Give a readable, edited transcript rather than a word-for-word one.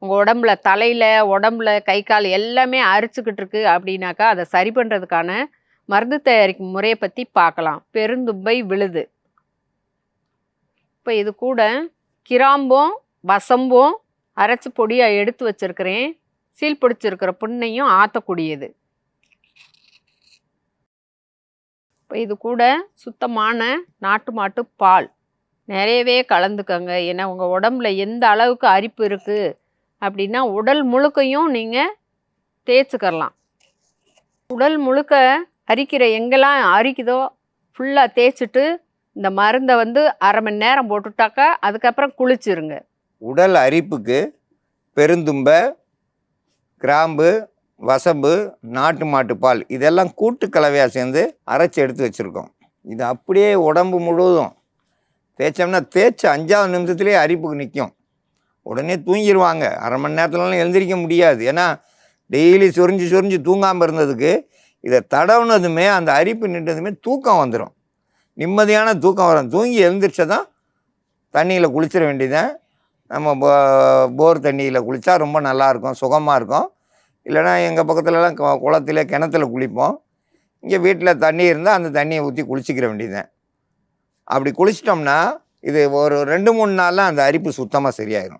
உங்கள் உடம்புல தலையில் உடம்புல கை கால் எல்லாமே அரிச்சுக்கிட்டு இருக்கு அப்படின்னாக்கா அதை சரி பண்ணுறதுக்கான மருந்து தயாரிக்கும் முறையை பற்றி பார்க்கலாம். பெருந்தும்பை விழுது. இப்போ இது கூட கிராம்பும் வசம்பும் அரைச்சி பொடியாக எடுத்து வச்சுருக்கிறேன். சீல் பிடிச்சிருக்கிற புண்ணையும் ஆற்றக்கூடியது. இப்போ இது கூட சுத்தமான நாட்டு மாட்டு பால் நிறையவே கலந்துக்கங்க. ஏன்னா உங்கள் உடம்புல எந்த அளவுக்கு அரிப்பு இருக்குது அப்படின்னா உடல் முழுக்கையும் நீங்கள் தேய்ச்சிக்கிறலாம். உடல் முழுக்க அரிக்கிற எங்கெல்லாம் அரிக்குதோ ஃபுல்லாக தேய்ச்சிட்டு இந்த மருந்தை அரை மணி நேரம் போட்டுட்டாக்கா அதுக்கப்புறம் குளிச்சிருங்க. உடல் அரிப்புக்கு பெருந்தும்பை, கிராம்பு, வசம்பு, நாட்டு மாட்டு பால் இதெல்லாம் கூட்டு கலவையாக சேர்ந்து அரைச்சி எடுத்து வச்சுருக்கோம். இது அப்படியே உடம்பு முழுவதும் தேய்ச்சோம்னா தேய்ச்சி 5ஆவது நிமிஷத்துலேயே அரிப்புக்கு நிற்கும். உடனே தூங்கிடுவாங்க. அரை மணி நேரத்துலலாம் எழுந்திரிக்க முடியாது. ஏன்னா டெய்லி சொரிஞ்சு தூங்காமல் இருந்ததுக்கு இதை தடவுனதுமே அந்த அரிப்பு நின்றதுமே தூக்கம் வந்துடும். நிம்மதியான தூக்கம் வரும். தூங்கி எழுந்திரிச்சா தான் தண்ணியில் குளிச்சிட வேண்டியதான். நம்ம போர் தண்ணியில் குளித்தா ரொம்ப நல்லாயிருக்கும், சுகமாக இருக்கும். இல்லைனா எங்கள் பக்கத்துலலாம் குளத்துல கிணத்துல குளிப்போம். இங்கே வீட்டில் தண்ணி இருந்தால் அந்த தண்ணியை ஊற்றி குளிச்சிக்கிற வேண்டியதான். அப்படி குளிச்சிட்டோம்னா இது ஒரு 2-3 நாளில் அந்த அரிப்பு சுத்தமாக சரியாயிடும்.